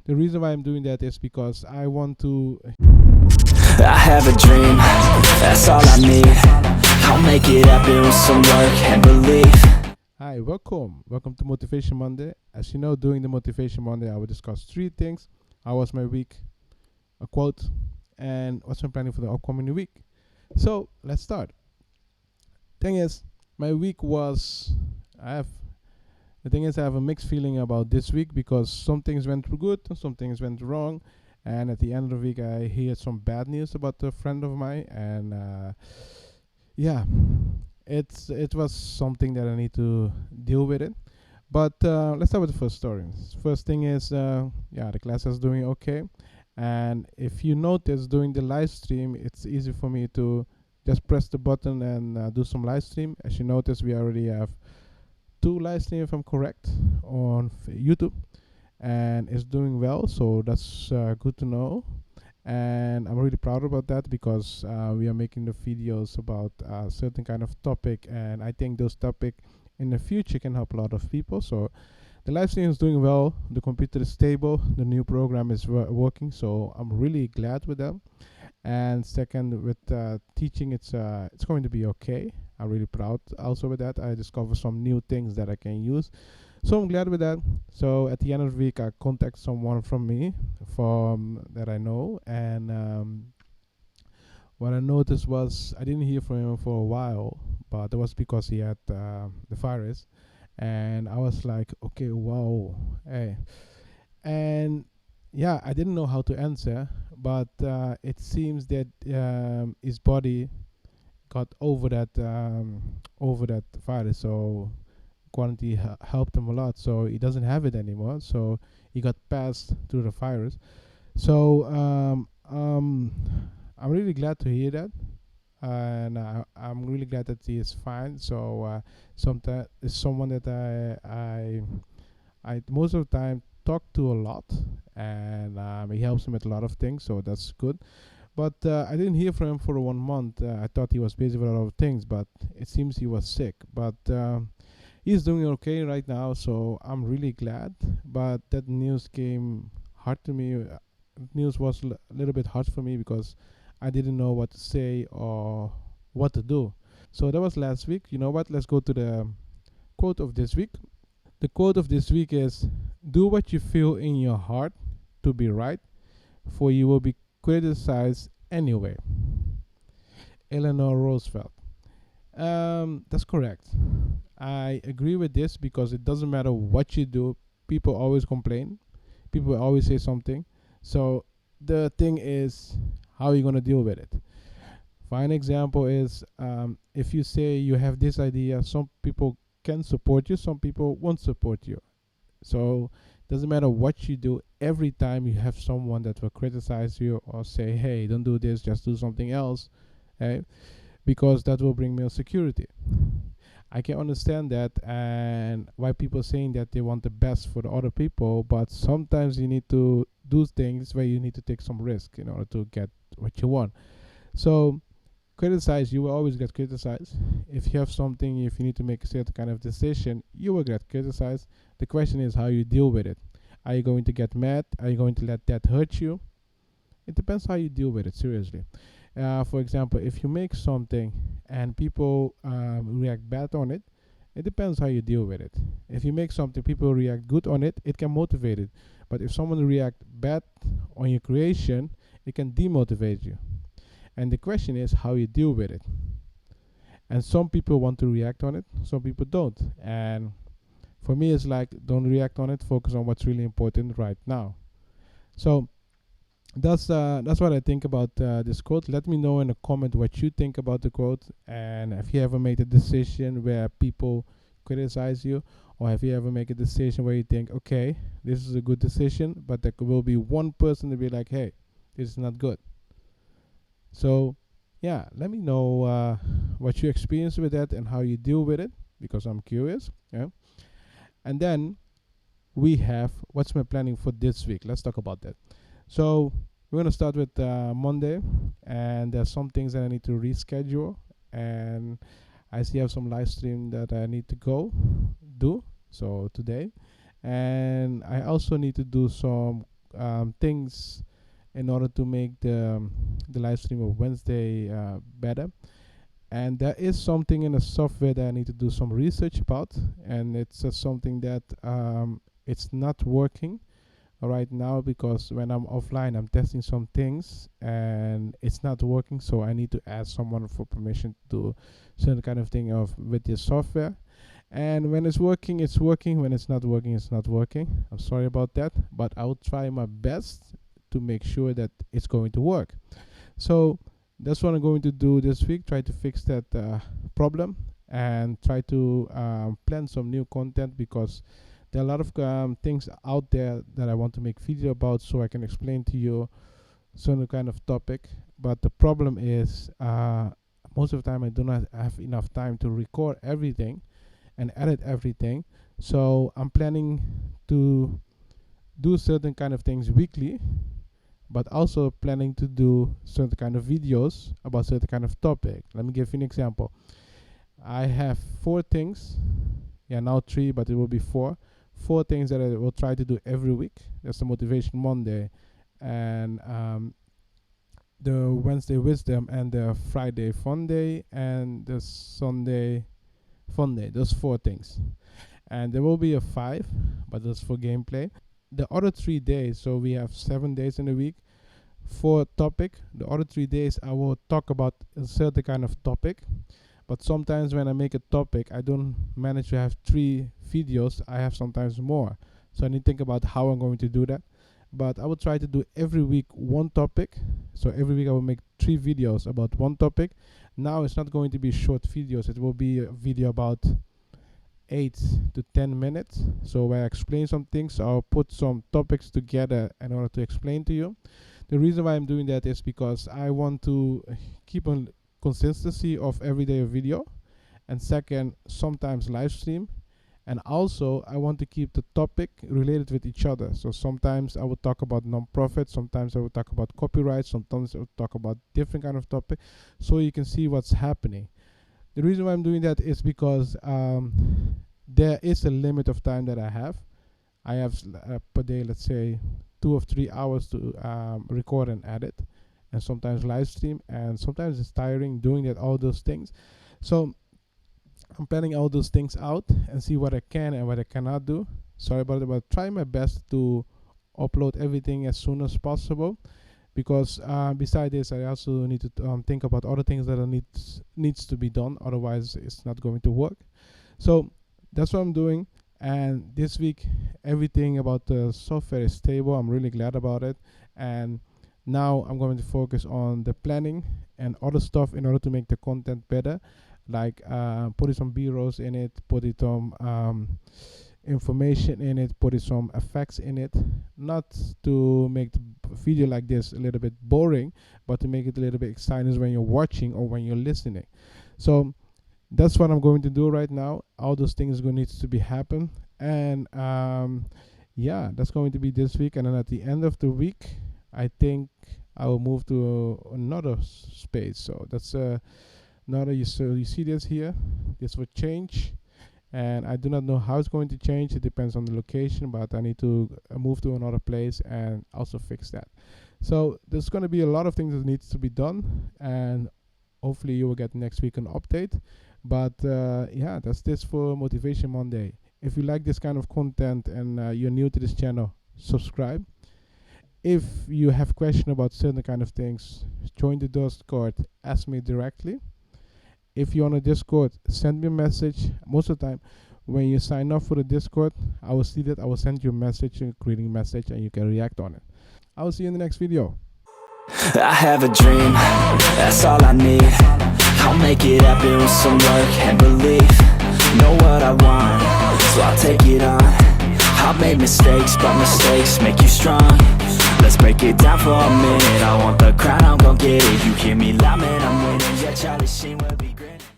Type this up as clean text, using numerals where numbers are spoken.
The reason why I'm doing that is because I want to. I have a dream, that's all I need. I'll make it happen with some work and belief. Hi, welcome to Motivation Monday. As you know, during the Motivation Monday, I will discuss three things: how was my week, a quote, and what's my planning for the upcoming week. So let's start. Thing is, my week was. I have The thing is, I have a mixed feeling about this week because some things went good, some things went wrong, and at the end of the week, I hear some bad news about a friend of mine, and yeah, it was something that I need to deal with it. But let's start with the first story. First thing is, the class is doing okay, and if you notice during the live stream, it's easy for me to just press the button and do some live stream. As you notice, we already have two live stream, if I'm correct, on YouTube, and it's doing well, so that's good to know. And I'm really proud about that because we are making the videos about a certain kind of topic, and I think those topic in the future can help a lot of people. So the live stream is doing well, the computer is stable, the new program is working, so I'm really glad with that. And second, with teaching, it's going to be okay. I'm really proud also with that. I discovered some new things that I can use, so I'm glad with that. So at the end of the week, I contact someone from me, from that I know, and what I noticed was I didn't hear from him for a while, but that was because he had the virus, and I was like, okay, wow, hey, and yeah, I didn't know how to answer, but it seems that his body got over that virus, so quarantine helped him a lot. So he doesn't have it anymore. So he got passed through the virus. So I'm really glad to hear that, and I'm really glad that he is fine. So sometimes it's someone that I most of the time talk to a lot, and he helps me with a lot of things, so that's good. But I didn't hear from him for 1 month. I thought he was busy with a lot of things, but it seems he was sick. But he's doing okay right now, so I'm really glad. But that news came hard to me. News was a little bit hard for me because I didn't know what to say or what to do. So that was last week. You know what? Let's go to the quote of this week. The quote of this week is: "Do what you feel in your heart to be right, for you will be criticized anyway." Eleanor Roosevelt. That's correct. I agree with this because it doesn't matter what you do, people always complain, people always say something. So the thing is, how are you going to deal with it? Fine example is, if you say you have this idea, some people can support you, some people won't support you. So doesn't matter what you do, every time you have someone that will criticize you or say, hey, don't do this, just do something else, okay? Because that will bring me security. I can understand that, and why people saying that they want the best for the other people, but sometimes you need to do things where you need to take some risk in order to get what you want. So criticize, you will always get criticized. If you have something, if you need to make a certain kind of decision, you will get criticized. The question is how you deal with it. Are you going to get mad? Are you going to let that hurt you? It depends how you deal with it, seriously. For example, if you make something and people react bad on it, it depends how you deal with it. If you make something, people react good on it, it can motivate it. But if someone react bad on your creation, it can demotivate you. And the question is how you deal with it. And some people want to react on it, some people don't. And for me, it's like, don't react on it, focus on what's really important right now. So that's what I think about this quote. Let me know in a comment what you think about the quote, and if you ever made a decision where people criticize you, or have you ever made a decision where you think, okay, this is a good decision, but there will be one person to be like, hey, this is not good. So yeah, let me know what you experience with that and how you deal with it, because I'm curious. Yeah. And then we have what's my planning for this week. Let's talk about that. So we're going to start with Monday, and there's some things that I need to reschedule, and I still have some live stream that I need to do so today, and I also need to do some things in order to make the live stream of Wednesday better. And there is something in the software that I need to do some research about, and it's something that it's not working right now, because when I'm offline I'm testing some things and it's not working, so I need to ask someone for permission to do certain kind of thing with this software. And when it's working, it's working. When it's not working, it's not working. I'm sorry about that, but I'll try my best to make sure that it's going to work. So that's what I'm going to do this week, try to fix that problem, and try to plan some new content, because there are a lot of things out there that I want to make video about, so I can explain to you certain kind of topic. But the problem is most of the time I do not have enough time to record everything and edit everything. So I'm planning to do certain kind of things weekly, but also planning to do certain kind of videos about certain kind of topic. Let me give you an example. I have 4 things, now 3, but it will be 4 things that I will try to do every week. That's the Motivation Monday, and the Wednesday Wisdom, and the Friday Fun Day, and the Sunday Fun Day. Those 4 things. And there will be a 5, but that's for gameplay. The other 3 days, so we have 7 days in a week, 4 topic. The other 3 days I will talk about a certain kind of topic. But sometimes when I make a topic, I don't manage to have 3 videos. I have sometimes more. So I need to think about how I'm going to do that. But I will try to do every week 1 topic. So every week I will make 3 videos about 1 topic. Now it's not going to be short videos. It will be a video about 8 to 10 minutes. So where I explain some things, I'll put some topics together in order to explain to you. The reason why I'm doing that is because I want to keep on consistency of everyday video, and second, sometimes live stream, and also I want to keep the topic related with each other. So sometimes I will talk about non-profit, sometimes I will talk about copyright, sometimes I will talk about different kind of topic, so you can see what's happening. The reason why I'm doing that is because there is a limit of time that I have. I have per day, let's say 2 or 3 hours to record and edit, and sometimes live stream, and sometimes it's tiring doing that, all those things. So I'm planning all those things out and see what I can and what I cannot do. Sorry about it, but try my best to upload everything as soon as possible, because besides this I also need to think about other things that needs to be done, otherwise it's not going to work. So that's what I'm doing. And this week everything about the software is stable. I'm really glad about it, and now I'm going to focus on the planning and other stuff in order to make the content better, like putting some b-rolls in it, putting some information in it, putting some effects in it, not to make the video like this a little bit boring, but to make it a little bit exciting when you're watching or when you're listening. So that's what I'm going to do right now. All those things are going to need to be happen, and yeah, that's going to be this week. And then at the end of the week, I think I will move to another space. So that's another. So you see this here. This will change, and I do not know how it's going to change. It depends on the location, but I need to move to another place and also fix that. So there's going to be a lot of things that needs to be done, and hopefully you will get next week an update. But yeah, that's this for Motivation Monday. If you like this kind of content and you're new to this channel, subscribe. If you have questions about certain kind of things, join the Discord, ask me directly. If you're on a Discord, send me a message. Most of the time, when you sign up for the Discord, I will see that. I will send you a message, a greeting message, and you can react on it. I will see you in the next video. I have a dream, that's all I need. I'll make it happen with some work and belief. Know what I want, so I'll take it on. I've made mistakes, but mistakes make you strong. Let's break it down for a minute. I want the crown, I'm gon' get it. You hear me loud, man, I'm winning. Yeah, Charlie Sheen will be